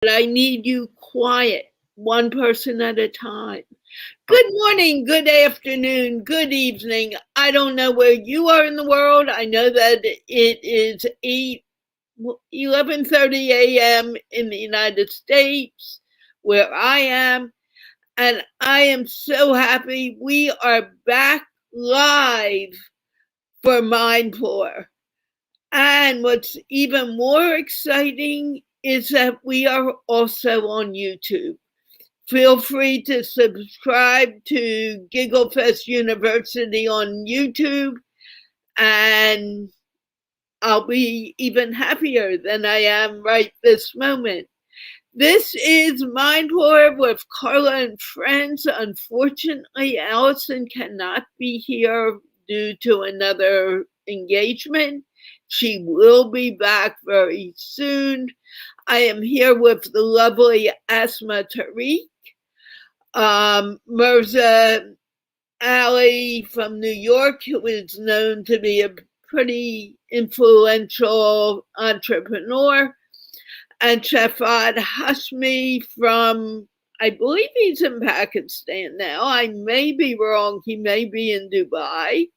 but I need you quiet, one person at a time. Good morning, good afternoon, good evening. I don't know where you are in the world. I know that it is 11:30 a.m. in the United States, where I am, and I am so happy we are back live for MindPlore. And what's even more exciting is that we are also on YouTube. Feel free to subscribe to GiggleFest University on YouTube, and I'll be even happier than I am right this moment. This is MindPlore with Carla and Friends. Unfortunately, Allison cannot be here due to another engagement. She will be back very soon. I am here with the lovely Asma Tariq, Mirza Ali from New York, who is known to be a pretty influential entrepreneur, and Shafat Hashmi from, I believe he's in Pakistan now. I may be wrong. He may be in Dubai.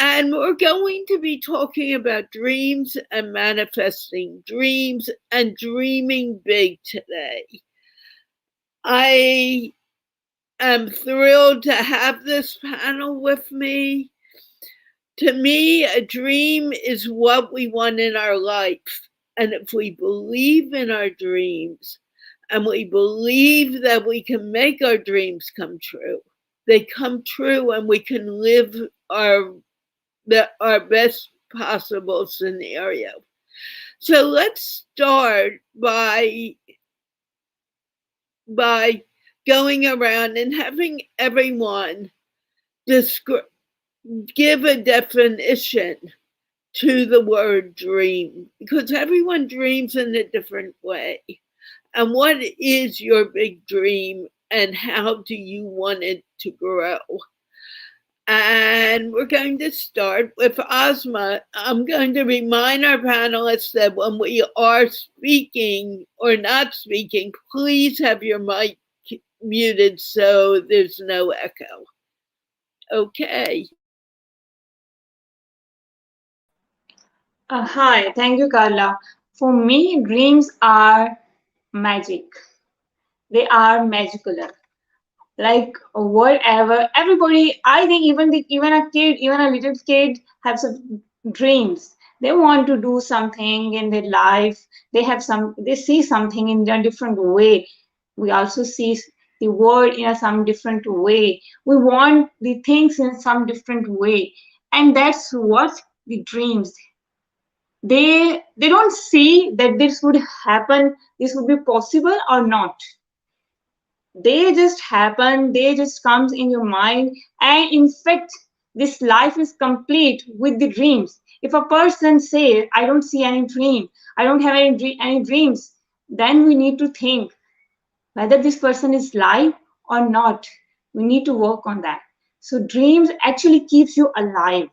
And we're going to be talking about dreams and manifesting dreams and dreaming big today. I am thrilled to have this panel with me. To me, a dream is what we want in our life. And if we believe in our dreams and we believe that we can make our dreams come true, they come true and we can live our best possible scenario. So let's start by going around and having everyone give a definition to the word dream, because everyone dreams in a different way. And what is your big dream and how do you want it to grow? And we're going to start with Asma. I'm going to remind our panelists that when we are speaking or not speaking, please have your mic muted so there's no echo. Okay. Hi, thank you, Carla. For me, dreams are magic. They are magical. Like whatever, everybody. I think even a kid, even a little kid, has some dreams. They want to do something in their life. They see something in a different way. We also see the world in some different way. We want the things in some different way, and that's what the dreams they don't see that this would happen, this would be possible or not. They just happen, they just comes in your mind. And in fact, this life is complete with the dreams. If a person says, I don't see any dream, I don't have any dreams, then we need to think whether this person is alive or not. We need to work on that. So dreams actually keeps you alive.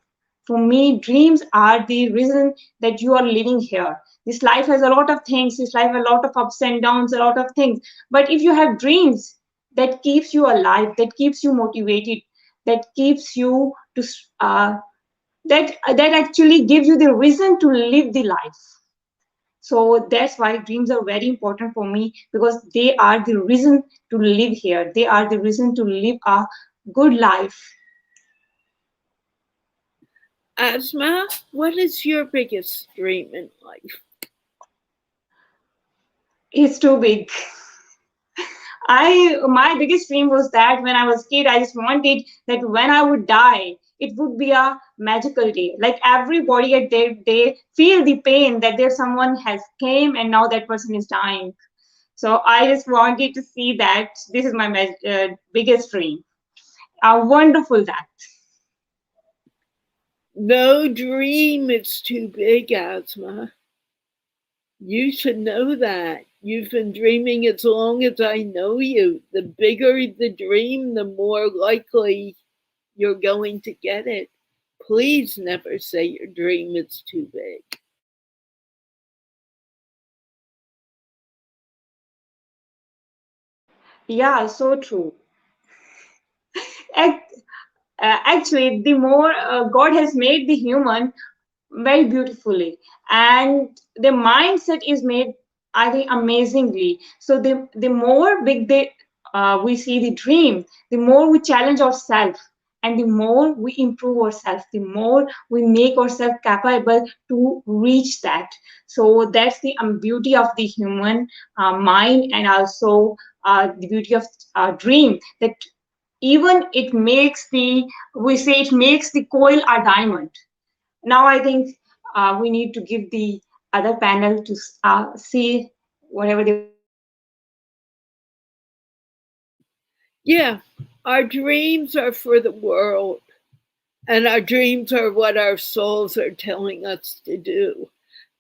For me, dreams are the reason that you are living here. This life has a lot of things. This life has a lot of ups and downs, a lot of things. But if you have dreams, that keeps you alive, that keeps you motivated, that keeps you to that actually gives you the reason to live the life. So that's why dreams are very important for me, because they are the reason to live here. They are the reason to live a good life. Asma, what is your biggest dream in life? It's too big. My biggest dream was that when I was a kid, I just wanted that when I would die, it would be a magical day. Like everybody at their day feel the pain that there's someone has came and now that person is dying. So I just wanted to see that. This is my biggest dream. Wonderful that. No dream is too big, Asma. You should know that. You've been dreaming as long as I know you. The bigger the dream, the more likely you're going to get it. Please never say your dream is too big. Yeah, so true. Ac- Actually, the more God has made the human very beautifully, and the mindset is made, I think, amazingly. So the more big we see the dream, the more we challenge ourselves, and the more we improve ourselves, the more we make ourselves capable to reach that. So that's the beauty of the human mind, and also the beauty of dream, that even it makes the, we say it makes the coil a diamond. Now I think we need to give the other panel to see whatever they want to say. Yeah, our dreams are for the world, and our dreams are what our souls are telling us to do.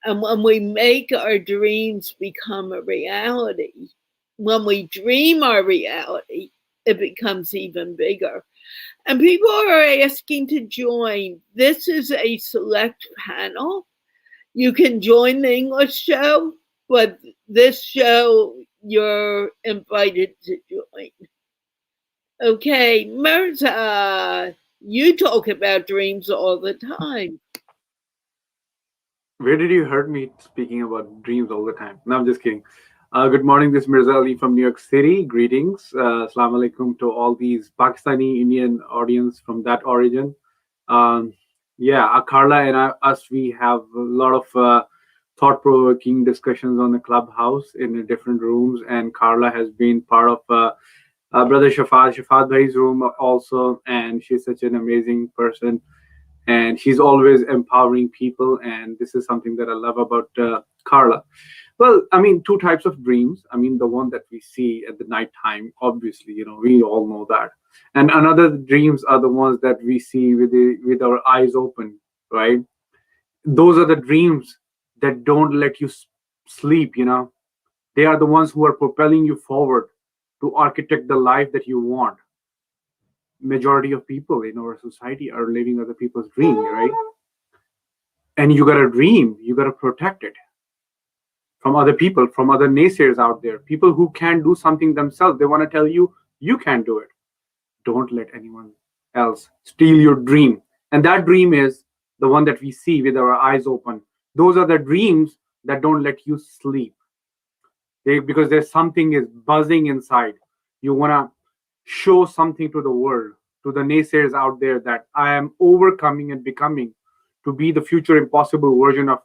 And when we make our dreams become a reality, when we dream our reality, it becomes even bigger. And people are asking to join. This is a select panel. You can join the English show, but this show you're invited to join. Okay, Mirza, you talk about dreams all the time. Where did you heard me speaking about dreams all the time? No, I'm just kidding. Good morning, this is Mirza Ali from New York City. Greetings. Assalamu alaikum to all these Pakistani Indian audience from that origin. Um, yeah, Carla and us, we have a lot of thought provoking discussions on the clubhouse in the different rooms. And Carla has been part of Brother Shafat Bhai's room also. And she's such an amazing person, and she's always empowering people, and this is something that I love about Carla. Well, I mean, two types of dreams. I mean, the one that we see at the nighttime, obviously, we all know that. And another dreams are the ones that we see with our eyes open, right? Those are the dreams that don't let you sleep. They are the ones who are propelling you forward to architect the life that you want. Majority of people in our society are living other people's dream, right? And you got to dream, you got to protect it from other people, from other naysayers out there, people who can't do something themselves. They want to tell you you can't do it. Don't let anyone else steal your dream. And that dream is the one that we see with our eyes open. Those are the dreams that don't let you sleep. Because there's something is buzzing inside. You want to show something to the world, to the naysayers out there, that I am overcoming and becoming to be the future impossible version of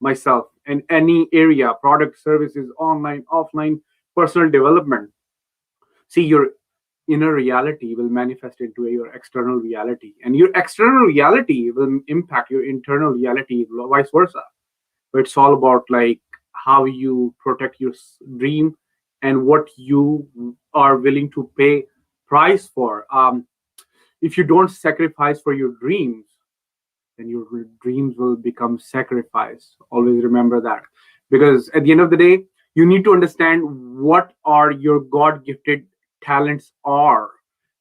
myself in any area: product, services, online, offline, personal development. See, your inner reality will manifest into your external reality, and your external reality will impact your internal reality, vice versa. But it's all about like how you protect your dream and what you are willing to pay price for. If you don't sacrifice for your dreams, then your dreams will become sacrifice. Always remember that, because at the end of the day, you need to understand what are your god gifted talents are,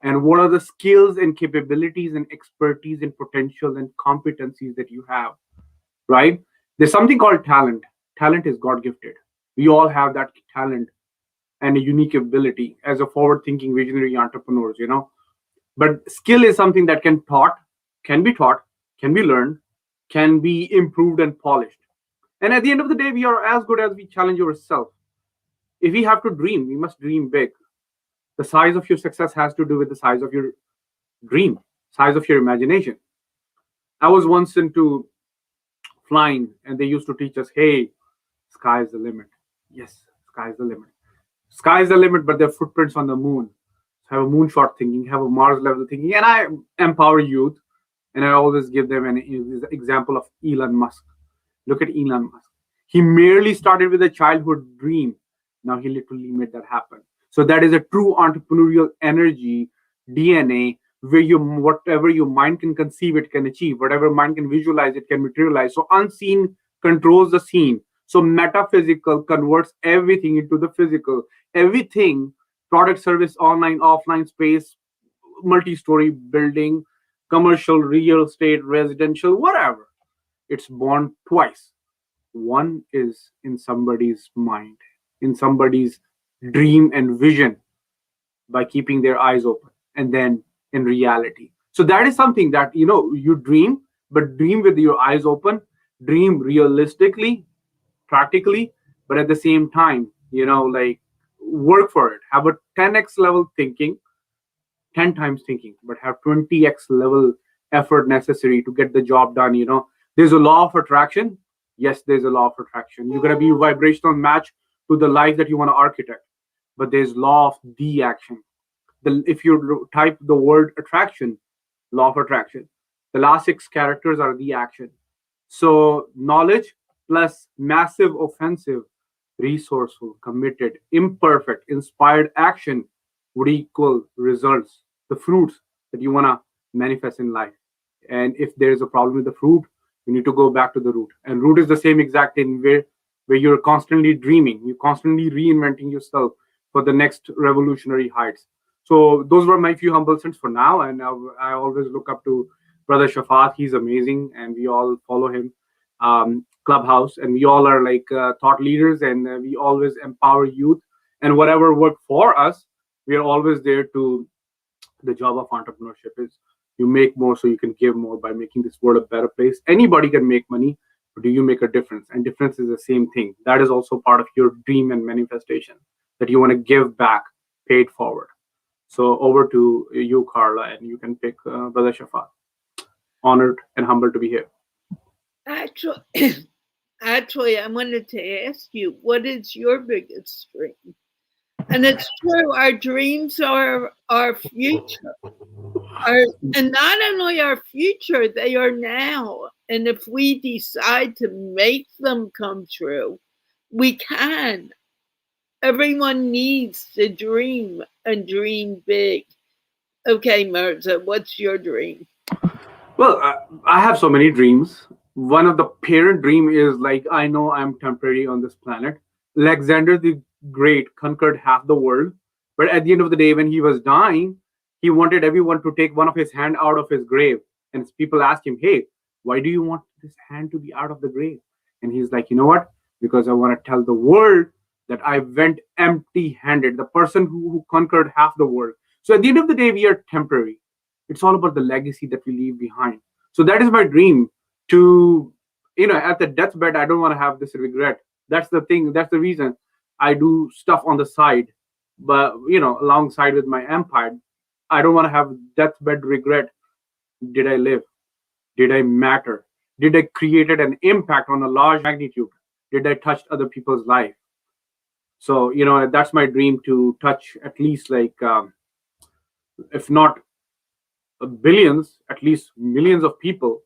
and what are the skills and capabilities and expertise and potential and competencies that you have, right? There's something called talent. Talent is god gifted. We all have that talent and a unique ability as a forward thinking visionary entrepreneurs. But skill is something that can be taught, can be learned, can be improved and polished. And at the end of the day, we are as good as we challenge ourselves. If we have to dream, we must dream big. The size of your success has to do with the size of your dream, size of your imagination. I was once into flying, and they used to teach us, hey, sky's the limit. Yes, sky's the limit. Sky's the limit, but there are footprints on the moon. Have a moonshot thinking, have a Mars level thinking. And I empower youth, and I always give them an example of Elon Musk. Look at Elon Musk. He merely started with a childhood dream. Now he literally made that happen. So that is a true entrepreneurial energy, DNA, where you whatever your mind can conceive, it can achieve. Whatever mind can visualize, it can materialize. So unseen controls the scene. So metaphysical converts everything into the physical. Everything, product, service, online, offline space, multi-story building, commercial, real estate, residential, whatever. It's born twice. One is in somebody's mind, in somebody's dream and vision. by keeping their eyes open, and then in reality. So that is something that, you dream, but dream with your eyes open, dream realistically, practically, but at the same time, like, work for it. Have a 10x level thinking, 10 times thinking, but have 20x level effort necessary to get the job done. There's a law of attraction. Yes, there's a law of attraction. You're going to be vibrational match to the life that you want to architect. But there's law of the action. If you type the word attraction, law of attraction, the last six characters are the action. So knowledge plus massive offensive, resourceful, committed, imperfect, inspired action would equal results, the fruits that you want to manifest in life. And if there is a problem with the fruit, you need to go back to the root. And root is the same exact thing where you're constantly dreaming, you're constantly reinventing yourself for the next revolutionary heights. So those were my few humble sense for now, and I always look up to Brother Shafat. He's amazing, and we all follow him. Clubhouse, and we all are like thought leaders, and we always empower youth. And whatever work for us, we are always there to. The job of entrepreneurship is you make more so you can give more by making this world a better place. Anybody can make money, but do you make a difference? And difference is the same thing. That is also part of your dream and manifestation, that you want to give back, paid forward. So over to you, Carla, and you can pick Brother Shafat. Honored and humbled to be here. Actually, actually, I wanted to ask you, what is your biggest dream? And it's true, our dreams are our future. And not only our future, they are now. And if we decide to make them come true, we can. Everyone needs to dream and dream big. Okay, Mirza, what's your dream? Well, I have so many dreams. One of the parent dream is like, I know I'm temporary on this planet. Alexander the Great conquered half the world, but at the end of the day, when he was dying, he wanted everyone to take one of his hand out of his grave. And people asked him, "Hey, why do you want this hand to be out of the grave?" And he's like, "You know what? Because I want to tell the world that I went empty-handed. The person who conquered half the world." So at the end of the day, we are temporary. It's all about the legacy that we leave behind. So that is my dream, to, at the deathbed, I don't want to have this regret. That's the thing. That's the reason I do stuff on the side, but alongside with my empire. I don't want to have deathbed regret. Did I live? Did I matter? Did I created an impact on a large magnitude? Did I touch other people's life? So that's my dream, to touch at least like, if not billions, at least millions of people.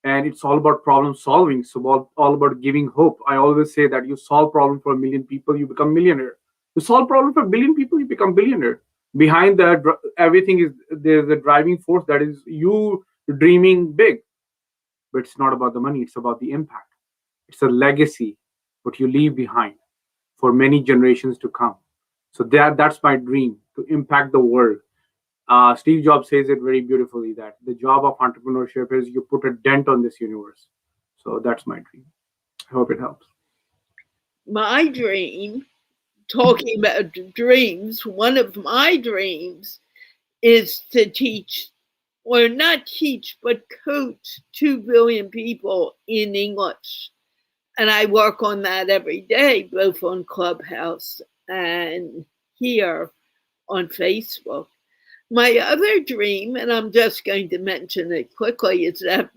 And it's all about problem solving. It's all about giving hope. I always say that you solve problem for a million people, you become millionaire. You solve problem for a billion people, you become billionaire. Behind that, everything is, there's a driving force, that is you dreaming big. But it's not about the money, it's about the impact. It's a legacy, what you leave behind for many generations to come. So that's my dream, to impact the world. Steve Jobs says it very beautifully, that the job of entrepreneurship is you put a dent on this universe. So that's my dream. I hope it helps. My dream, talking about dreams, one of my dreams is to teach, or not teach, but coach 2 billion people in English. And I work on that every day, both on Clubhouse and here on Facebook. My other dream, and I'm just going to mention it quickly, is to have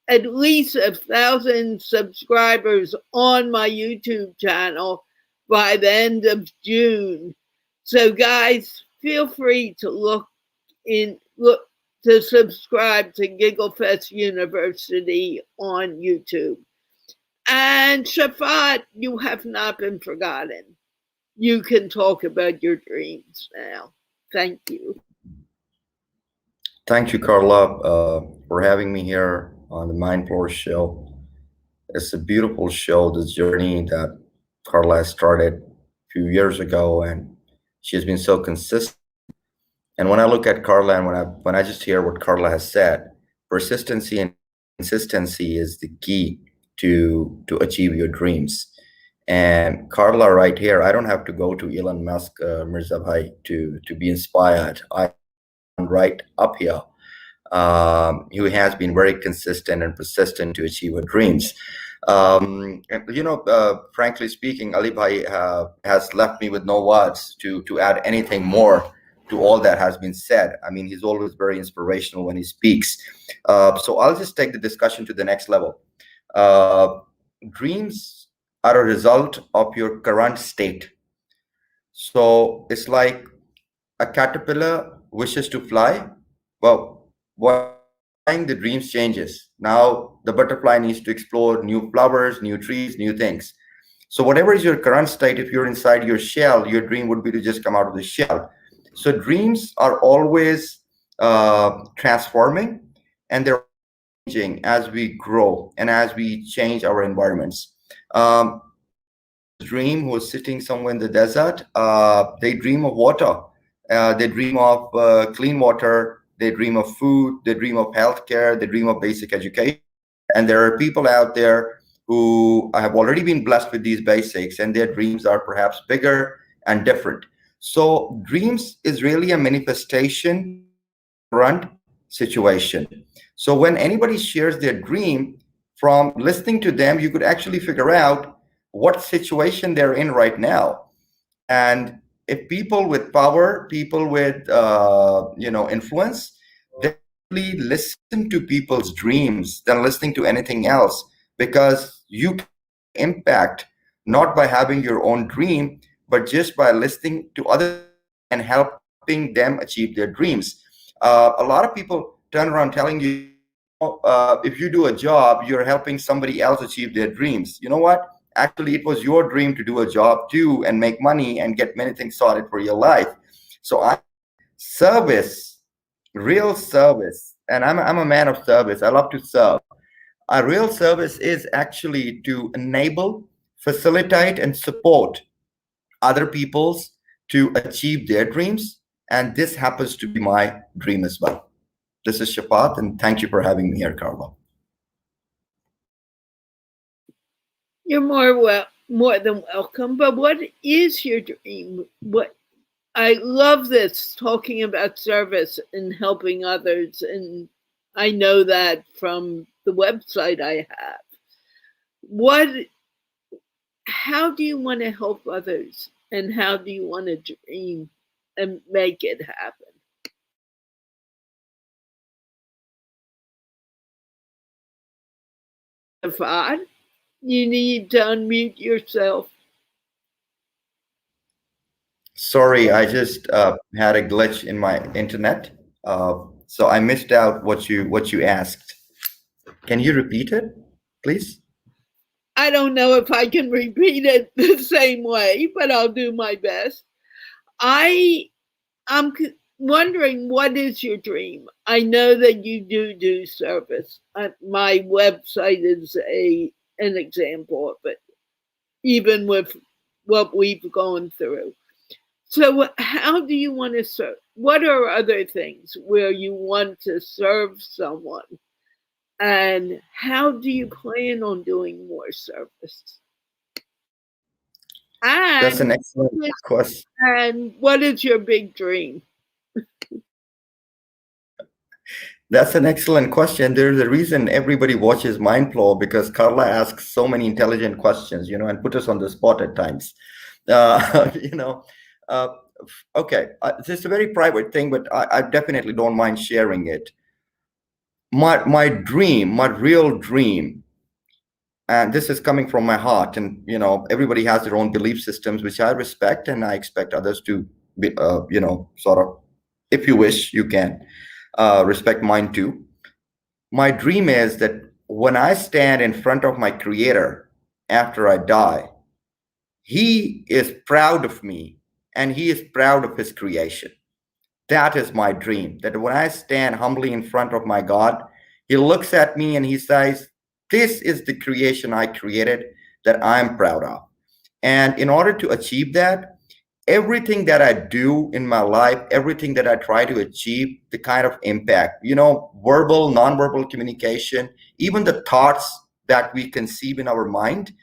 at least 1,000 subscribers on my YouTube channel by the end of June. So guys, feel free to look to subscribe to Gigglefest University on YouTube. And Shafat, you have not been forgotten. You can talk about your dreams now. Thank you. Thank you, Carla, for having me here on the MindPlore show. It's a beautiful show, this journey that Carla started a few years ago, and she's been so consistent. And when I look at Carla, and when I just hear what Carla has said, persistency and consistency is the key to achieve your dreams. And Carla, right here, I don't have to go to Elon Musk, Mirza Bhai, to be inspired. I have someone right up here who has been very consistent and persistent to achieve her dreams. Frankly speaking, Ali Bhai has left me with no words to add anything more to all that has been said. I mean, he's always very inspirational when he speaks. So I'll just take the discussion to the next level. Uh, Dreams are a result of your current state. So it's like a caterpillar wishes to fly. Well, while flying, the dreams changes. Now the butterfly needs to explore new flowers, new trees, new things. So whatever is your current state, if you're inside your shell, your dream would be to just come out of the shell. So dreams are always transforming, and they're changing as we grow and as we change our environments. Someone's dream who is sitting somewhere in the desert, they dream of water, they dream of clean water, they dream of food, they dream of healthcare, they dream of basic education. And there are people out there who have already been blessed with these basics, and their dreams are perhaps bigger and different. So, dreams is really a manifestation of your current situation. So, when anybody shares their dream, from listening to them, you could actually figure out what situation they're in right now. And if people with power, people with influence, they actually listen to people's dreams than listening to anything else, because you can impact not by having your own dream, but just by listening to other people and helping them achieve their dreams. A lot of people turn around telling you, if you do a job, you're helping somebody else achieve their dreams. You know what? Actually, it was your dream to do a job too and make money and get many things sorted for your life. So I service, real service, and I'm a man of service. I love to serve. Our real service is actually to enable, facilitate, and support other people's to achieve their dreams. And this happens to be my dream as well. This is Shapat, and thank you for having me here, Carla. You're more than welcome. But what is your dream? What I love this talking about service and helping others, and I know that from the website I have. What? How do you want to help others, and how do you want to dream and make it happen? Fad, you need to unmute yourself. Sorry, I just had a glitch in my internet, so I missed out what you asked. Can you repeat it, please? I don't know if I can repeat it the same way, but I'll do my best. I'm wondering, what is your dream? I know that you do service. My website is an example of it, even with what we've gone through. So, how do you want to serve? What are other things where you want to serve someone? And how do you plan on doing more service? That's an And excellent question. and what is your big dream? That's an excellent question. There's a reason everybody watches MindPlore, because Carla asks so many intelligent questions, and put us on the spot at times. Uh, you know, uh, okay, it's a very private thing, but I definitely don't mind sharing it. My dream, my real dream, and this is coming from my heart, and everybody has their own belief systems, which I respect, and I expect others to be, sort of, if you wish, you can respect mine too. My dream is that when I stand in front of my creator after I die, he is proud of me and he is proud of his creation. That is my dream, that when I stand humbly in front of my God, he looks at me and he says, this is the creation I created that I'm proud of. And in order to achieve that, everything that I do in my life, everything that I try to achieve, the kind of impact, verbal, nonverbal communication, even the thoughts that we conceive in our mind,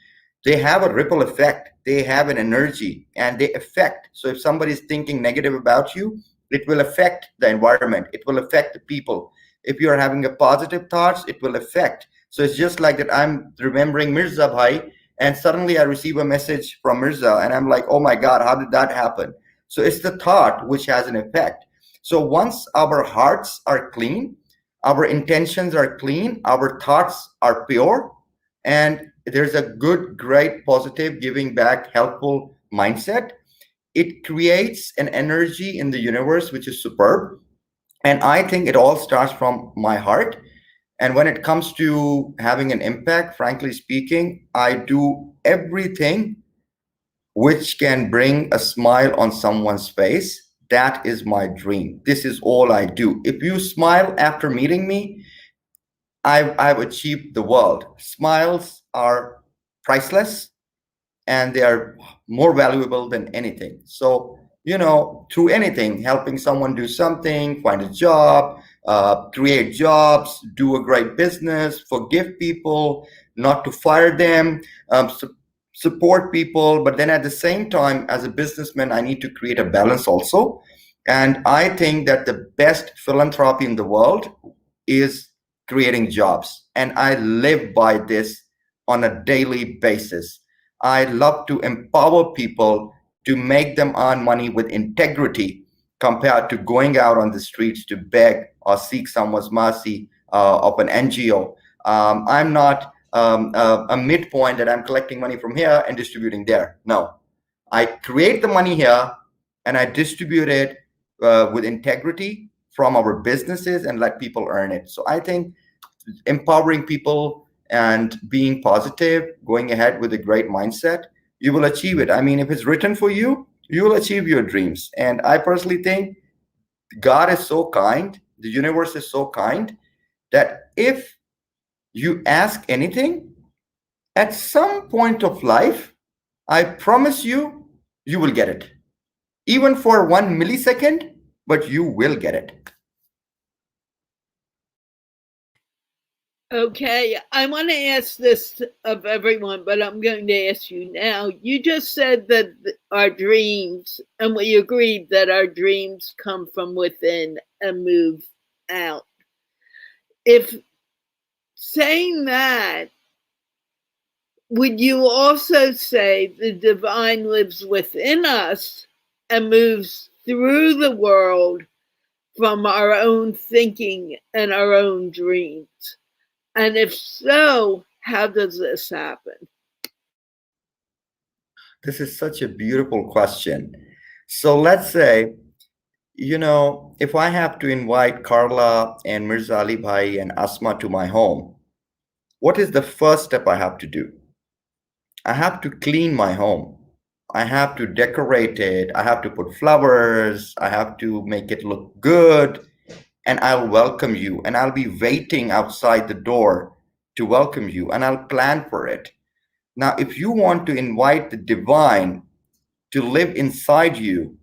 they have a ripple effect, they have an energy, and they affect. So if somebody is thinking negative about you, it will affect the environment, it will affect the people. If you are having a positive thoughts, it will affect. So it's just like that, I'm remembering Mirza Bhai, and suddenly I receive a message from Mirza, and I'm like, oh my God, how did that happen? So it's the thought which has an effect. So once our hearts are clean, our intentions are clean, our thoughts are pure, and there's a good, great, positive, giving back, helpful mindset, it creates an energy in the universe which is superb. And I think it all starts from my heart. And when it comes to having an impact, frankly speaking, I do everything which can bring a smile on someone's face. That is my dream. This is all I do. If you smile after meeting me, I've achieved the world. Smiles are priceless, and they are more valuable than anything. So, through anything, helping someone do something, find a job, create jobs, do a great business, forgive people, not to fire them, support people. But then at the same time, as a businessman, I need to create a balance also. And I think that the best philanthropy in the world is creating jobs. And I live by this on a daily basis. I love to empower people to make them earn money with integrity compared to going out on the streets to beg or seek someone's mercy of an NGO. I'm not a midpoint that I'm collecting money from here and distributing there. No, I create the money here and I distribute it with integrity from our businesses and let people earn it. So I think empowering people and being positive, going ahead with a great mindset, you will achieve it. I mean, if it's written for you, you will achieve your dreams. And I personally think God is so kind, the universe is so kind that if you ask anything at some point of life, I promise you, you will get it. Even for 1 millisecond, but you will get it. Okay, I want to ask this of everyone, but I'm going to ask you now. You just said that our dreams, and we agreed that our dreams come from within and move out. If saying that, would you also say the divine lives within us and moves through the world from our own thinking and our own dreams? And if so, how does this happen? This is such a beautiful question. So let's say, if I have to invite Carla and Mirza Ali Bhai and Asma to my home, what is the first step I have to do? I have to clean my home. I have to decorate it. I have to put flowers. I have to make it look good. And I'll welcome you. And I'll be waiting outside the door to welcome you. And I'll plan for it. Now, if you want to invite the divine to live inside you,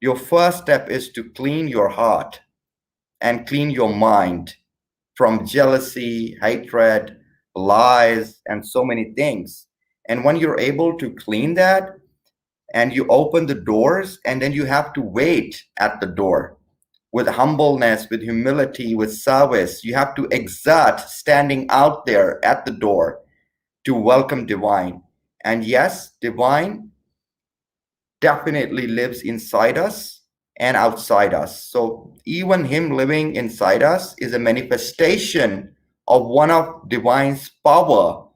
your first step is to clean your heart and clean your mind from jealousy, hatred, lies, and so many things. And when you're able to clean that and you open the doors, and then you have to wait at the door with humbleness, with humility, with service, you have to exert standing out there at the door to welcome divine. And yes, divine definitely lives inside us and outside us. So even him living inside us is a manifestation of one of divine's power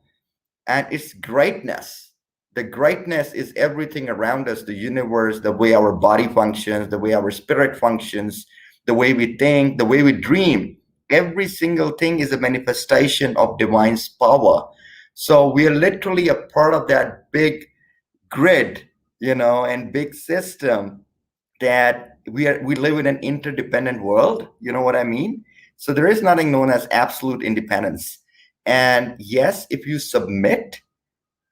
and its greatness. The greatness is everything around us, the universe, the way our body functions, the way our spirit functions, the way we think, the way we dream. Every single thing is a manifestation of divine's power. So we are literally a part of that big grid, and big system, that we live in an interdependent world. You know what I mean? So there is nothing known as absolute independence. And yes, if you submit,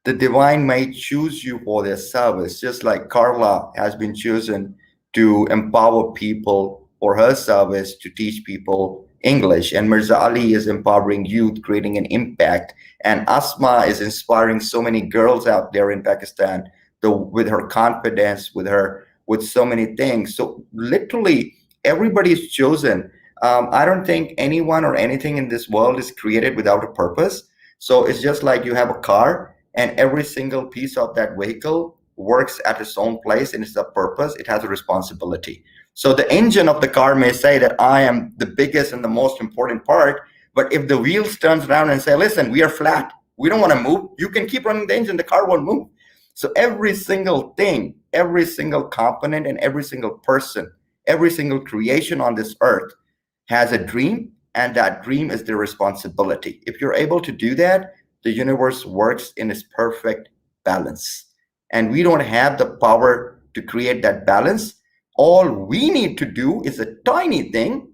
the divine may choose you for their service, just like Carla has been chosen to empower people for her service to teach people English, and Mirza Ali is empowering youth, creating an impact, and Asma is inspiring so many girls out there in Pakistan, with her confidence, with so many things. So literally, everybody is chosen. I don't think anyone or anything in this world is created without a purpose. So it's just like you have a car, and every single piece of that vehicle works at its own place, and it's a purpose. It has a responsibility. So the engine of the car may say that I am the biggest and the most important part, but if the wheels turns around and say, listen, we are flat, we don't want to move, you can keep running the engine, the car won't move. So every single thing, every single component, and every single person, every single creation on this earth has a dream, and that dream is their responsibility. If you're able to do that, the universe works in its perfect balance. And we don't have the power to create that balance. All we need to do is a tiny thing,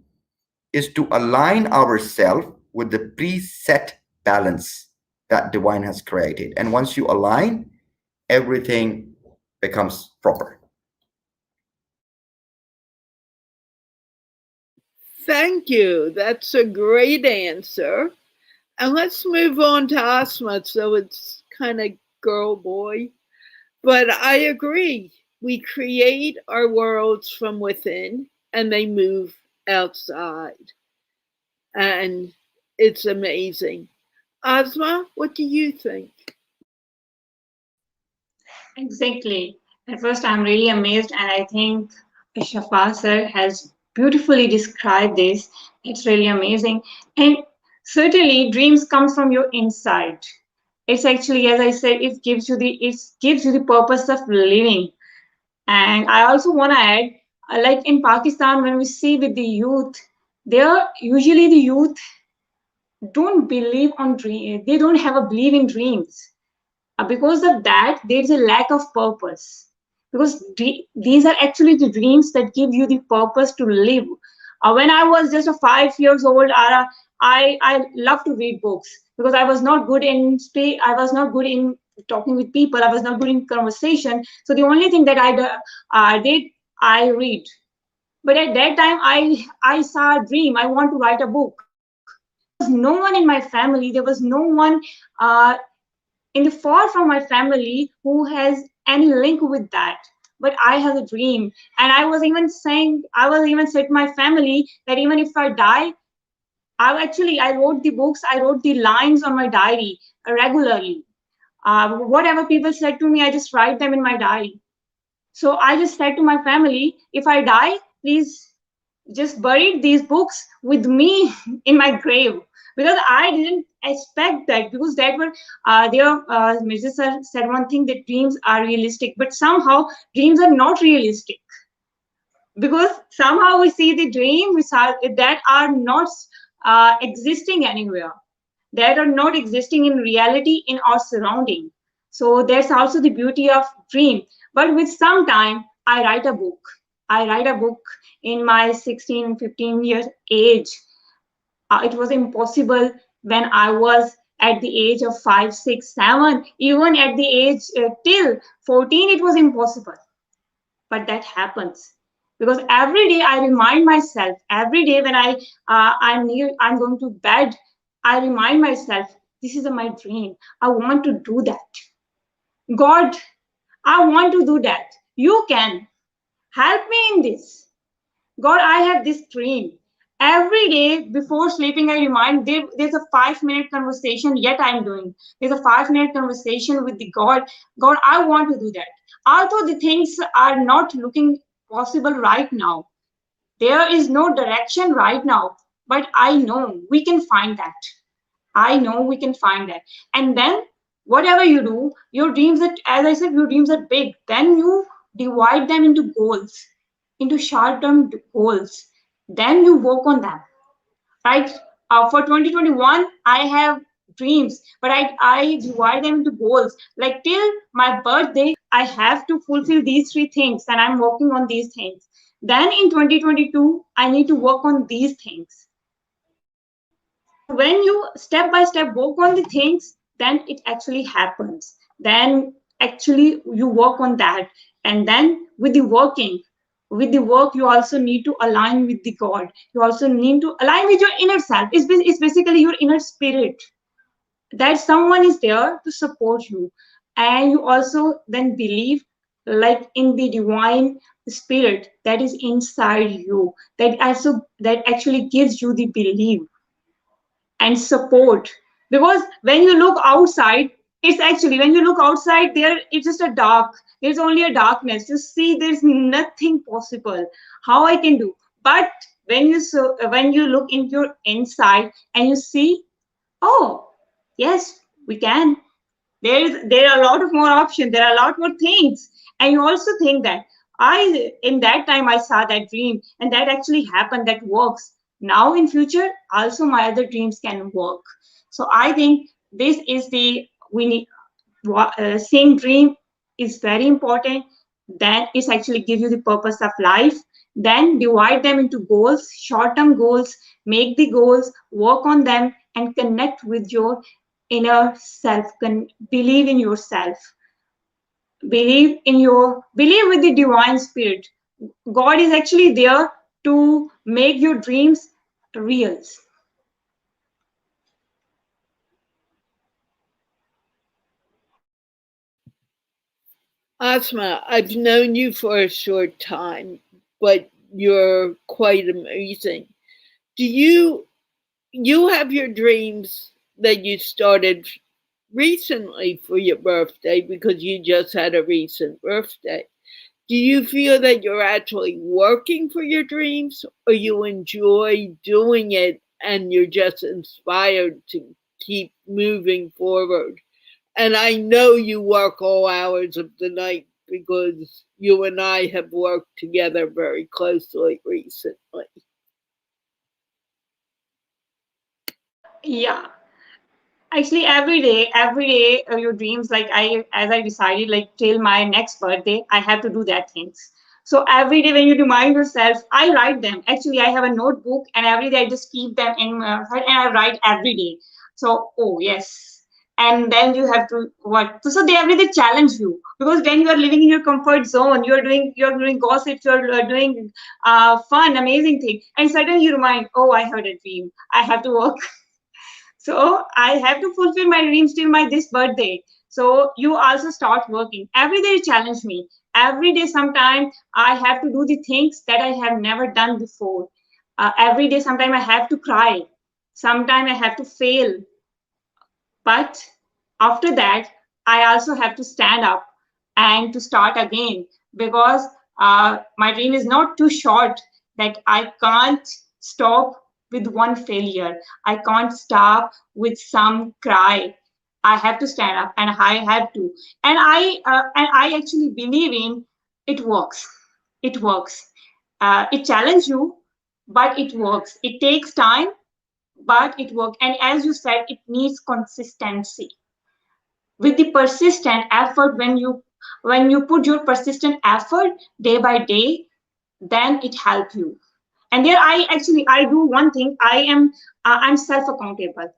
is to align ourselves with the preset balance that divine has created. And once you align, everything becomes proper. Thank you. That's a great answer. And let's move on to Asma. So it's kind of girl boy. But I agree. We create our worlds from within and they move outside. And it's amazing. Asma, what do you think? Exactly. At first, I'm really amazed, and I think Shafa sir has beautifully described this. It's really amazing. And certainly, dreams come from your inside. It's actually, as I said, it gives you the purpose of living. And I also want to add, like in Pakistan, when we see with the youth, there usually the youth don't believe on dream. They don't have a belief in dreams. Because of that, there is a lack of purpose. Because these are actually the dreams that give you the purpose to live. When I was just a 5 years old, Ara, I love to read books because I was not good in speak. I was not good in talking with people. I was not good in conversation. So the only thing that did, I read. But at that time, I saw a dream. I want to write a book. There was no one in my family. There was no one uh, in the far from my family who has any link with that. But I have a dream, and I was even said to my family that even if I die, I wrote the books, I wrote the lines on my diary regularly. Whatever people said to me, I just write them in my diary. So I just said to my family, if I die, please just buried these books with me in my grave, because I didn't expect that, because that were there. Mrs. Sir said one thing, that dreams are realistic, but somehow dreams are not realistic, because somehow we see the dream we saw that are not existing anywhere, that are not existing in reality in our surrounding. So that's also the beauty of dream. But with some time, I write a book. I write a book in my 16, 15 years age. It was impossible when I was at the age of 5, 6, 7, even at the age till 14, it was impossible. But that happens because every day I remind myself, every day when I'm going to bed, I remind myself, this is my dream. I want to do that. God, I want to do that. You can help me in this. God, I have this dream. Every day before sleeping, I remind there's a 5 minute conversation, yet I'm doing. There's a 5 minute conversation with the God. God, I want to do that. Although the things are not looking possible right now, there is no direction right now, but I know we can find that. I know we can find that. And then whatever you do, your dreams that, as I said, your dreams are big. Then you divide them into goals, into short-term goals. Then you work on them, right? For 2021, I have dreams, but I divide them into goals. Like till my birthday, I have to fulfill these three things, and I'm working on these things. Then in 2022, I need to work on these things. So when you step by step work on the things, then it actually happens. Then actually you work on that, and then with the working, with the work, you also need to align with the God. You also need to align with your inner self. It's basically your inner spirit, that someone is there to support you. And you also then believe like in the divine spirit that is inside you, that actually gives you the belief and support. Because when you look outside, it's actually, when you look outside there, it's just a dark, there's only a darkness, you see there's nothing possible, how I can do. But when you look into your inside and you see, oh yes, we can, there are a lot of more options, there are a lot more things. And you also think that, I in that time I saw that dream and that actually happened, that works. Now in future also my other dreams can work. So I think this is the, we need, seeing dream is very important. That is actually give you the purpose of life. Then divide them into goals, short term goals, make the goals, work on them, and connect with your inner self. Believe in yourself, believe with the divine spirit. God is actually there to make your dreams real. Asma, I've known you for a short time, but you're quite amazing. Do you have your dreams that you started recently for your birthday because you just had a recent birthday? Do you feel that you're actually working for your dreams or you enjoy doing it and you're just inspired to keep moving forward? And I know you work all hours of the night because you and I have worked together very closely recently. Yeah, actually, every day, your dreams, like as I decided, like till my next birthday, I have to do that things. So every day when you remind yourself, I write them. Actually, I have a notebook, and every day I just keep them in my head, and I write every day. So, oh yes, and then you have to what? So they every day challenge you, because when you are living in your comfort zone, you're doing gossip, you're doing fun, amazing thing, and suddenly you remind, oh, I had a dream. I have to work. So I have to fulfill my dreams till my this birthday. So you also start working. Every day you challenge me. Every day sometime I have to do the things that I have never done before. Every day sometime I have to cry. Sometime I have to fail. But after that, I also have to stand up and to start again, because my dream is not too short that I can't stop with one failure. I can't stop with some cry. I have to stand up and I have to. And I actually believe in it works. It works. It challenges you, but it works. It takes time, but it works. And as you said, it needs consistency. With the persistent effort, when you put your persistent effort day by day, then it helps you. And there I do one thing. I'm self accountable.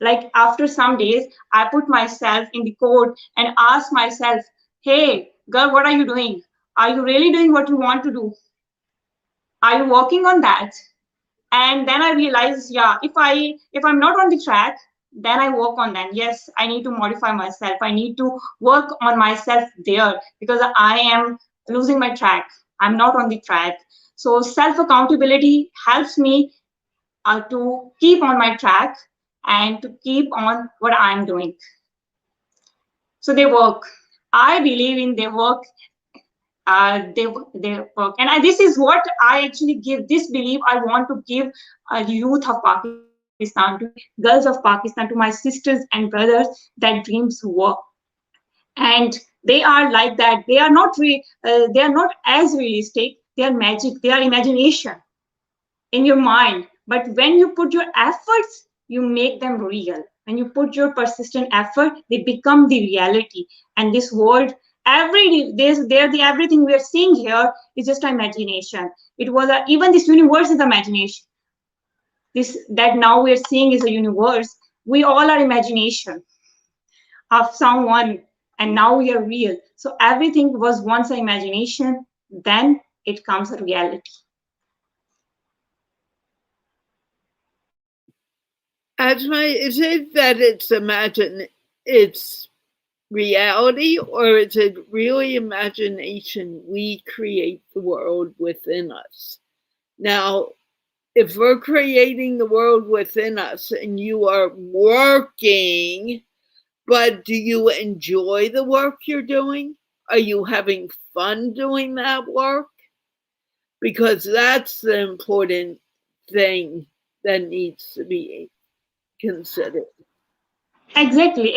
Like after some days, I put myself in the code and ask myself, hey girl, what are you doing? Are you really doing what you want to do? Are you working on that? And then I realized, yeah, if I'm not on the track, then I work on that. Yes, I need to modify myself, I need to work on myself there, because I am losing my track, I'm not on the track. So self accountability helps me to keep on my track and to keep on what I'm doing. So they work, I believe in their work. They work, and this is what I actually give, this belief I want to give the youth of Pakistan, to my girls of Pakistan, to my sisters and brothers, that dreams work. And they are like that, they are not as realistic, they are magic, they are imagination in your mind. But when you put your efforts, you make them real. When you put your persistent effort, they become the reality. And this world, the everything we are seeing here is just imagination. Even this universe is imagination. This that now we are seeing is a universe. We all are imagination of someone, and now we are real. So everything was once an imagination, then it comes a reality. Asma, is it that it's reality, or is it really imagination? We create the world within us. Now, if we're creating the world within us and you are working, but do you enjoy the work you're doing? Are you having fun doing that work? Because that's the important thing that needs to be considered. Exactly.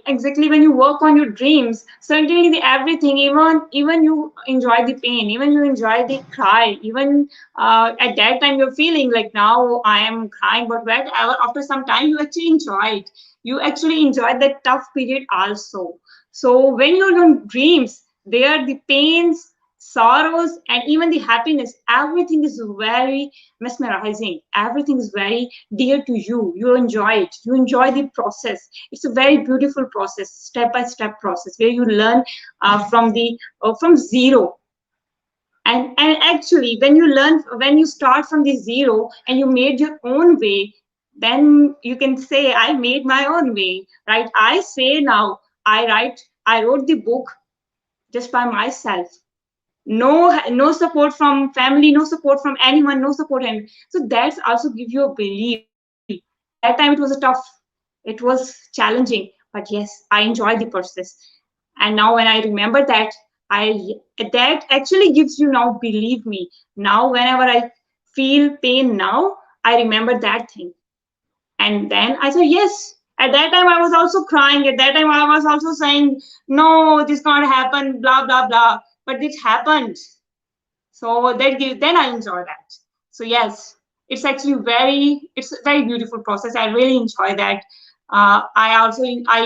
When you work on your dreams, certainly the everything, even you enjoy the pain, even you enjoy the cry, even at that time you're feeling like now I am crying, but after some time you actually enjoy it. You actually enjoy that tough period also. So when you're on dreams, there the pains, sorrows, and even the happiness, everything is very mesmerizing. Everything is very dear to you. You enjoy it. You enjoy the process. It's a very beautiful process, step by step process where you learn from zero. And actually, when you start from the zero and you made your own way, then you can say I made my own way, right? I say now I wrote the book just by myself. No support from family, no support from anyone, no support. And so that's also give you a belief. At that time it was a tough, it was challenging, but yes, I enjoyed the process. And now when I remember that, I that actually gives you, now believe me, now whenever I feel pain now, I remember that thing. And then I said, yes, at that time I was also crying. At that time I was also saying, no, this can't happen, blah, blah, blah. But it happened. So then I enjoy that. So yes, it's a very beautiful process. I really enjoy that. I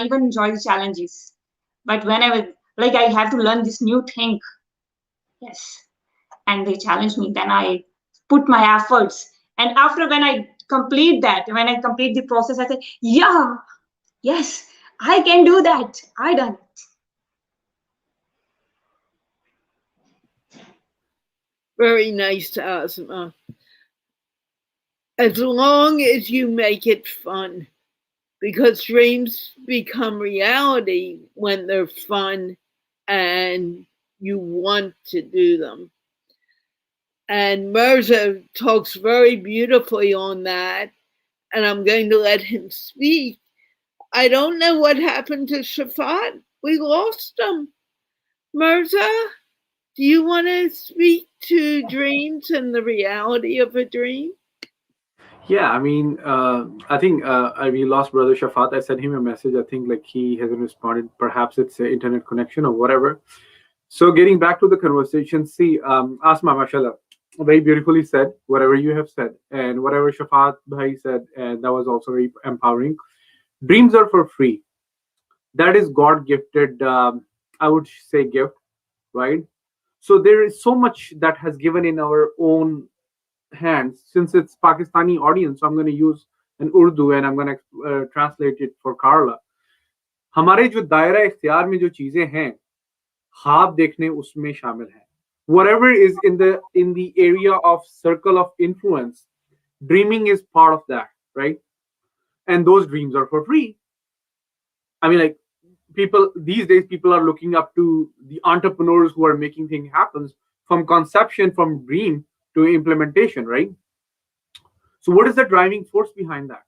even enjoy the challenges. But whenever, like, I have to learn this new thing, yes, and they challenge me, then I put my efforts. And after when I complete the process, I say, yeah, yes, I can do that. I done it. Very nice, Asma. As long as you make it fun, because dreams become reality when they're fun and you want to do them. And Mirza talks very beautifully on that, and I'm going to let him speak. I don't know what happened to Shafat. We lost him. Mirza, do you want to speak to dreams and the reality of a dream? Yeah, I mean, I think we lost brother Shafat. I sent him a message. I think like he hasn't responded. Perhaps it's an internet connection or whatever. So getting back to the conversation, see, Asma, mashallah, very beautifully said, whatever you have said, and whatever Shafat Bhai said, and that was also very empowering. Dreams are for free. That is God gifted, I would say, gift, right? So there is so much that has given in our own hands. Since it's Pakistani audience, so I'm going to use an Urdu and I'm going to translate it for Carla. हमारे जो दायरा इख्तियार में जो चीजें हैं ख्वाब देखने उसमें शामिल हैं. Whatever is in the area of circle of influence, dreaming is part of that, right? And those dreams are for free. I mean, like, people these days, people are looking up to the entrepreneurs who are making things happen from conception, from dream to implementation, right? So what is the driving force behind that?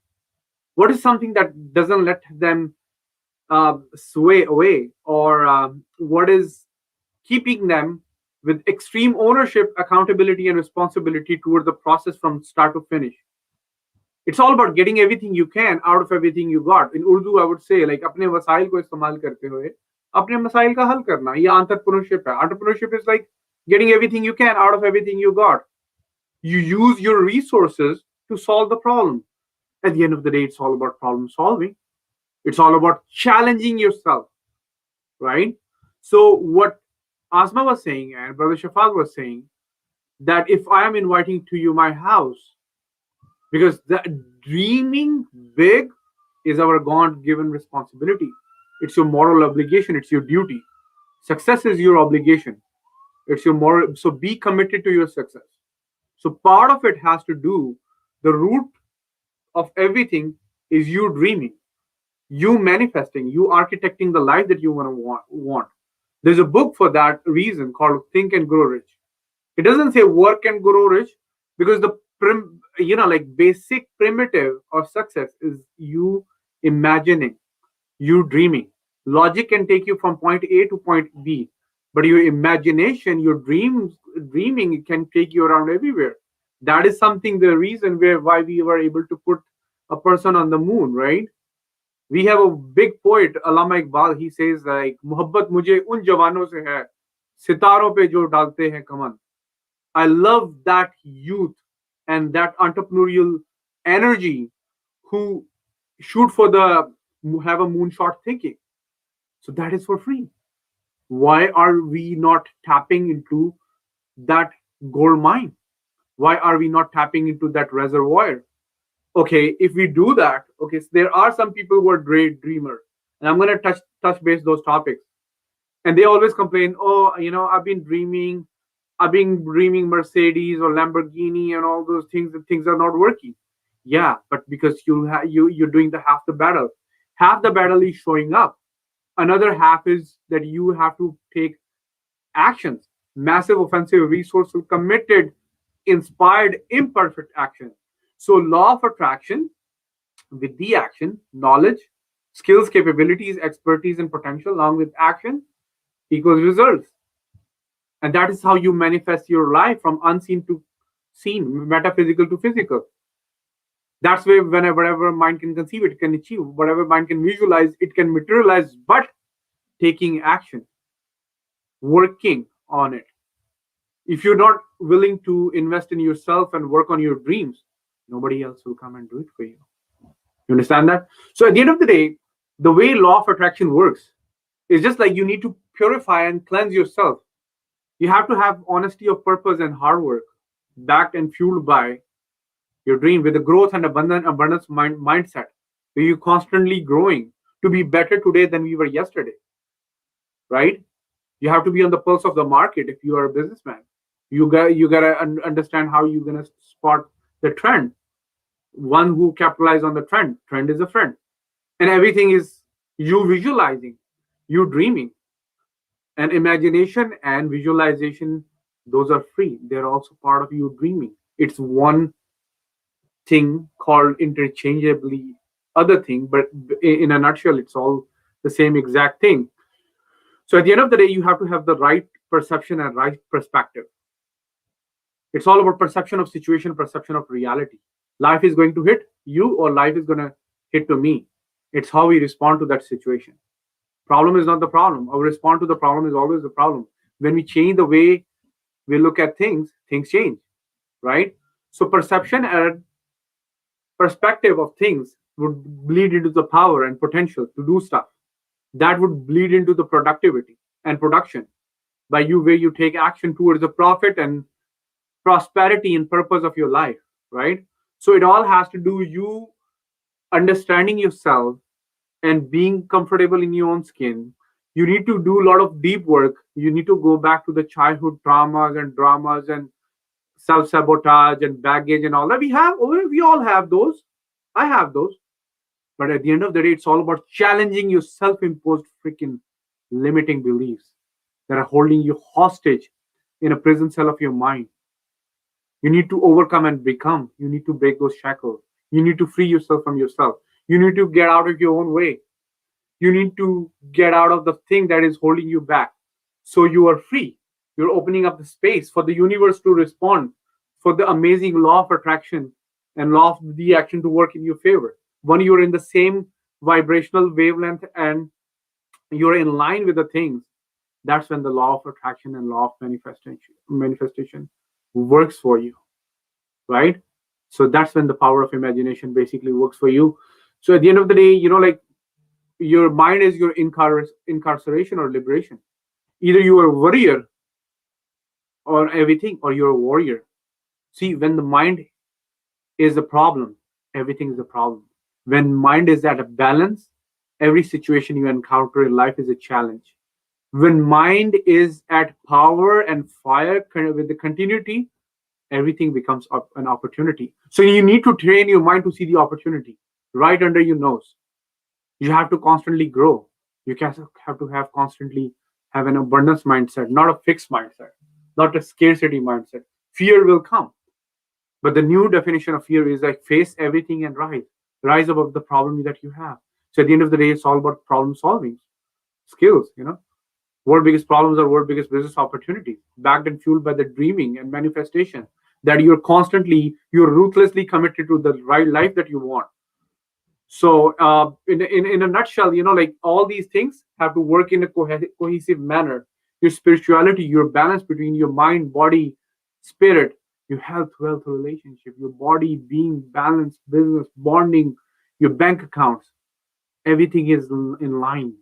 What is something that doesn't let them sway away, or what is keeping them with extreme ownership, accountability, and responsibility toward the process from start to finish? It's all about getting everything you can out of everything you got. In Urdu, I would say, like, अपने वसाइल को इस्तेमाल करते हुए अपने मसाइल का हल करना. ये entrepreneurship है. Entrepreneurship is like getting everything you can out of everything you got. You use your resources to solve the problem. At the end of the day, it's all about problem solving. It's all about challenging yourself, right? So what Asma was saying and Brother Shafaq was saying, that if I am inviting to you my house, because the dreaming big is our God-given responsibility. It's your moral obligation. It's your duty. Success is your obligation. It's your moral. So be committed to your success. So part of it has to do, the root of everything is you dreaming, you manifesting, you architecting the life that you want to want. There's a book for that reason called Think and Grow Rich. It doesn't say work and grow rich, because the like basic primitive of success is you imagining, you dreaming. Logic can take you from point A to point B, but your imagination, your dreaming can take you around everywhere. That is something, the reason why we were able to put a person on the moon, right? We have a big poet, Allama Iqbal. He says like, "Mohabbat mujhe un jawanon se hai, sitaron pe jo dalte hain kaman." I love that youth and that entrepreneurial energy who shoot for the, have a moonshot thinking. So that is for free. Why are we not tapping into that gold mine? Why are we not tapping into that reservoir? Okay, if we do that, okay, so there are some people who are great dreamers, and I'm gonna touch base those topics, and they always complain, oh, I've been dreaming Mercedes or Lamborghini and all those things, and things are not working. Yeah, but because you're doing the half the battle. Half the battle is showing up. Another half is that you have to take actions, massive offensive, resourceful, committed, inspired, imperfect action. So law of attraction, with the action, knowledge, skills, capabilities, expertise, and potential, along with action, equals results. And that is how you manifest your life from unseen to seen, metaphysical to physical. That's where whenever mind can conceive, it can achieve. Whatever mind can visualize, it can materialize, but taking action, working on it. If you're not willing to invest in yourself and work on your dreams, nobody else will come and do it for you. You understand that? So at the end of the day, the way law of attraction works is just like you need to purify and cleanse yourself. You have to have honesty of purpose and hard work, backed and fueled by your dream with a growth and abundance mindset, where you're constantly growing to be better today than we were yesterday, right? You have to be on the pulse of the market if you are a businessman. You gotta understand how you're gonna spot the trend. One who capitalize on the trend. Trend is a friend, and everything is you visualizing, you dreaming, and imagination and visualization. Those are free. They're also part of you dreaming. It's one thing called interchangeably other thing, but in a nutshell, it's all the same exact thing. So at the end of the day, you have to have the right perception and right perspective. It's all about perception of situation, perception of reality. Life is going to hit you, or life is going to hit to me. It's how we respond to that situation. Problem is not the problem. Our response to the problem is always the problem. When we change the way we look at things, things change, right? So perception and perspective of things would bleed into the power and potential to do stuff. That would bleed into the productivity and production by you, where you take action towards the profit and prosperity and purpose of your life, right? So it all has to do with you understanding yourself and being comfortable in your own skin. You need to do a lot of deep work. You need to go back to the childhood traumas and dramas and self-sabotage and baggage and all that. We all have those. I have those. But at the end of the day, it's all about challenging your self-imposed freaking limiting beliefs that are holding you hostage in a prison cell of your mind. You need to overcome and become. You need to break those shackles. You need to free yourself from yourself. You need to get out of your own way. You need to get out of the thing that is holding you back. So you are free. You're opening up the space for the universe to respond, for the amazing law of attraction and law of the action to work in your favor. When you're in the same vibrational wavelength and you're in line with the things, that's when the law of attraction and law of manifestation works for you, right? So that's when the power of imagination basically works for you. So at the end of the day, like your mind is your incarceration or liberation. Either you are a warrior or everything, or you're a warrior. See, when the mind is the problem, everything is a problem. When mind is at a balance, every situation you encounter in life is a challenge. When mind is at power and fire with the continuity, everything becomes an opportunity. So you need to train your mind to see the opportunity right under your nose. You have to constantly grow. You have to have constantly have an abundance mindset, not a fixed mindset, not a scarcity mindset. Fear will come, but the new definition of fear is like face everything and rise above the problem that you have. So at the end of the day, it's all about problem solving skills. World biggest problems are world biggest business opportunities, backed and fueled by the dreaming and manifestation that you're ruthlessly committed to the right life that you want. So, in a nutshell, like all these things have to work in a cohesive manner. Your spirituality, your balance between your mind, body, spirit, your health, wealth, relationship, your body being balanced, business, bonding, your bank accounts, everything is in line.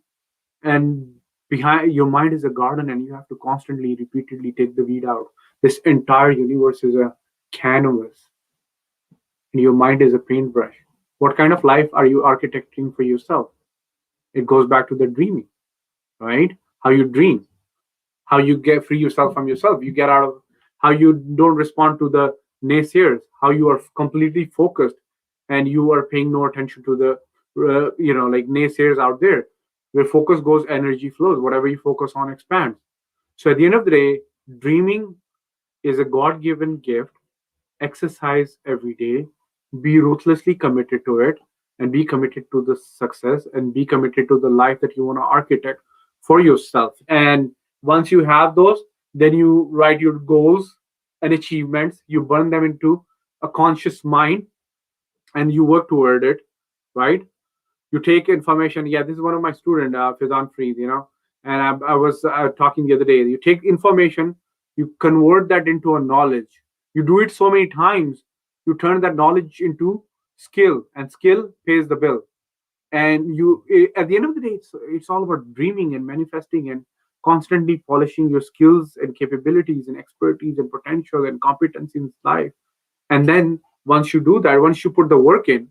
And behind your mind is a garden, and you have to constantly, repeatedly take the weed out. This entire universe is a canvas, and your mind is a paintbrush. What kind of life are you architecting for yourself? It goes back to the dreaming, right? How you dream, how you get free yourself from yourself. You get out of how you don't respond to the naysayers, how you are completely focused and you are paying no attention to the, like naysayers out there. Where focus goes, energy flows. Whatever you focus on expands. So at the end of the day, dreaming is a God given gift. Exercise every day, be ruthlessly committed to it, and be committed to the success and be committed to the life that you want to architect for yourself. And once you have those, then you write your goals and achievements, you burn them into a conscious mind, and you work toward it, right? You take information. Yeah, this is one of my student, Fizan Freed, and I was talking the other day. You take information, you convert that into a knowledge. You do it so many times, you turn that knowledge into skill, and skill pays the bill. And at the end of the day, it's all about dreaming and manifesting and constantly polishing your skills and capabilities and expertise and potential and competence in life. And then once you do that, once you put the work in,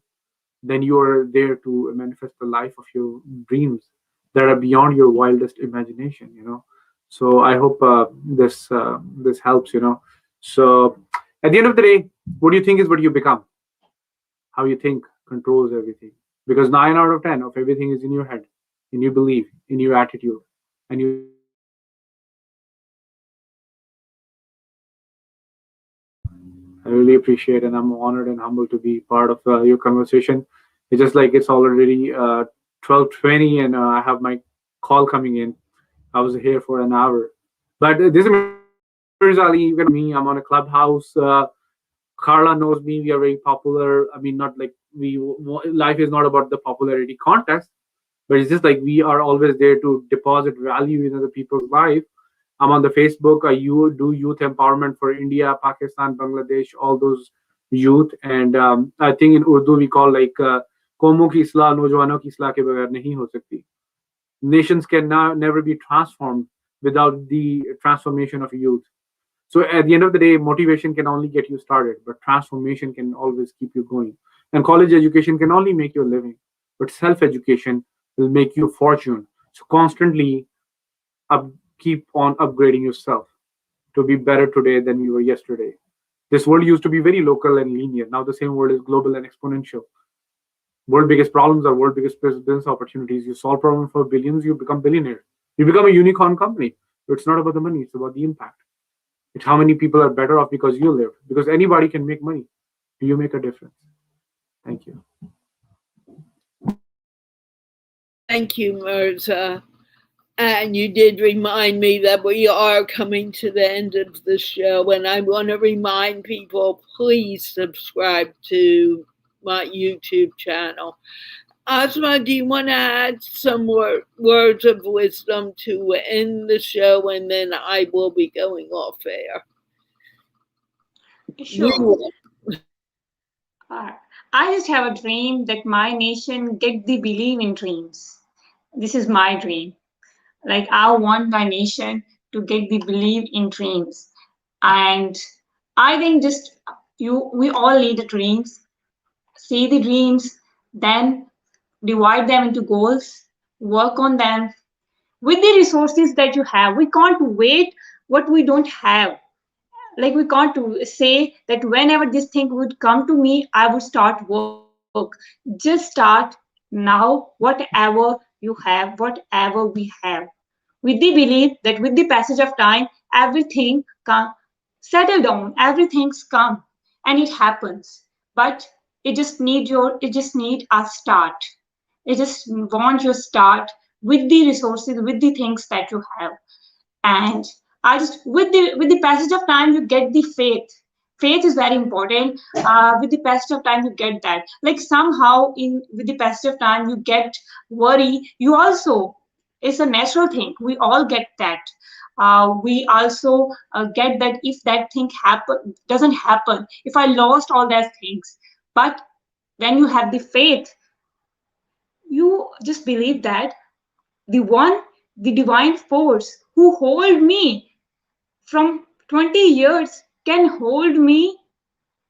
then you are there to manifest the life of your dreams that are beyond your wildest imagination. So I hope this helps. So at the end of the day, what do you think is what you become? How you think controls everything, because 9 out of 10 of everything is in your head, in your belief, in your attitude, and your thoughts. I really appreciate, and I'm honored and humbled to be part of your conversation. It's just like it's already 12:20, and I have my call coming in. I was here for an hour, but this is Mirza Ali. You can me. I'm on a clubhouse. Carla knows me. We are very popular. I mean, not like life is not about the popularity contest, but it's just like we are always there to deposit value in other people's life. I'm on the Facebook. You do youth empowerment for India, Pakistan, Bangladesh, all those youth. And I think in Urdu we call like "Qaumo ki islah, nojwano ki islah ke bagair nahi ho sakti." Nations can now never be transformed without the transformation of youth. So at the end of the day, motivation can only get you started, but transformation can always keep you going. And college education can only make you a living, but self-education will make you a fortune. So constantly keep on upgrading yourself to be better today than you were yesterday. This world used to be very local and linear. Now the same world is global and exponential. World biggest problems are world biggest business opportunities. You solve problems for billions, you become billionaire. You become a unicorn company. It's not about the money, it's about the impact. It's how many people are better off because you live. Because anybody can make money. Do you make a difference? Thank you. Thank you, Mirza. And you did remind me that we are coming to the end of the show. And I want to remind people, please subscribe to my YouTube channel. Asma, do you want to add some words of wisdom to end the show? And then I will be going off air. Sure. I just have a dream that my nation get the believe in dreams. This is my dream. Like I want my nation to get the believe in dreams. And I think just we all need the dreams. See the dreams, then divide them into goals, work on them, with the resources that you have. We can't wait what we don't have. Like we can't say that whenever this thing would come to me, I would start work. Just start now, whatever you have, whatever we have. With the belief that with the passage of time, everything come settle down, everything's come, and it happens. But it just need a start. It just want your start with the resources, with the things that you have. And I just with the passage of time you get the faith is very important. With the passage of time you get that, like somehow in with the passage of time you get worry. You also, it's a natural thing, we all get that. We also get that if that thing happen doesn't happen, if I lost all those things. But when you have the faith, you just believe that the one, the divine force who hold me from 20 years can hold me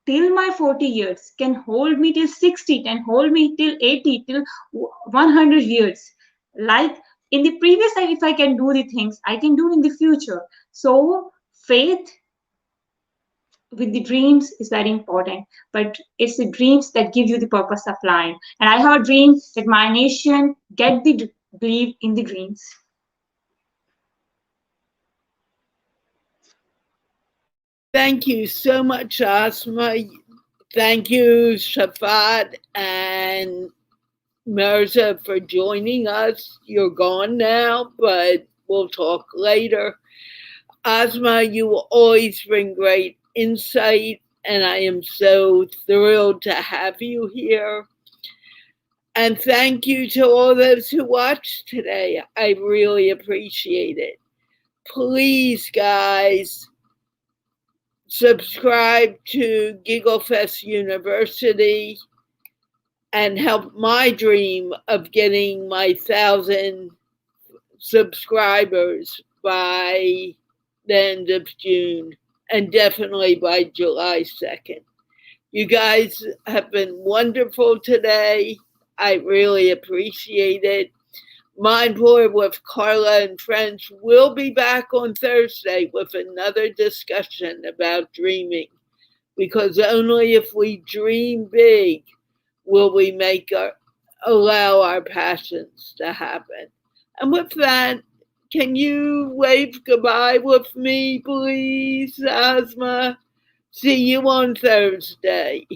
till my 40 years, can hold me till 60, can hold me till 80, till 100 years. Like in the previous life, if I can do the things, I can do in the future. So faith with the dreams is very important, but it's the dreams that give you the purpose of life. And I have a dream that my nation get the believe in the dreams. Thank you so much, Asma. Thank you, Shafat and Mirza, for joining us. You're gone now, but we'll talk later. Asma, you will always bring great insight, and I am so thrilled to have you here. And thank you to all those who watched today. I really appreciate it. Please, guys, subscribe to GiggleFest University and help my dream of getting my 1,000 subscribers by the end of June, and definitely by July 2nd. You guys have been wonderful today. I really appreciate it. MindPlore with Carla and Friends will be back on Thursday with another discussion about dreaming, because only if we dream big will we allow our passions to happen. And with that, can you wave goodbye with me, please, Asma? See you on Thursday.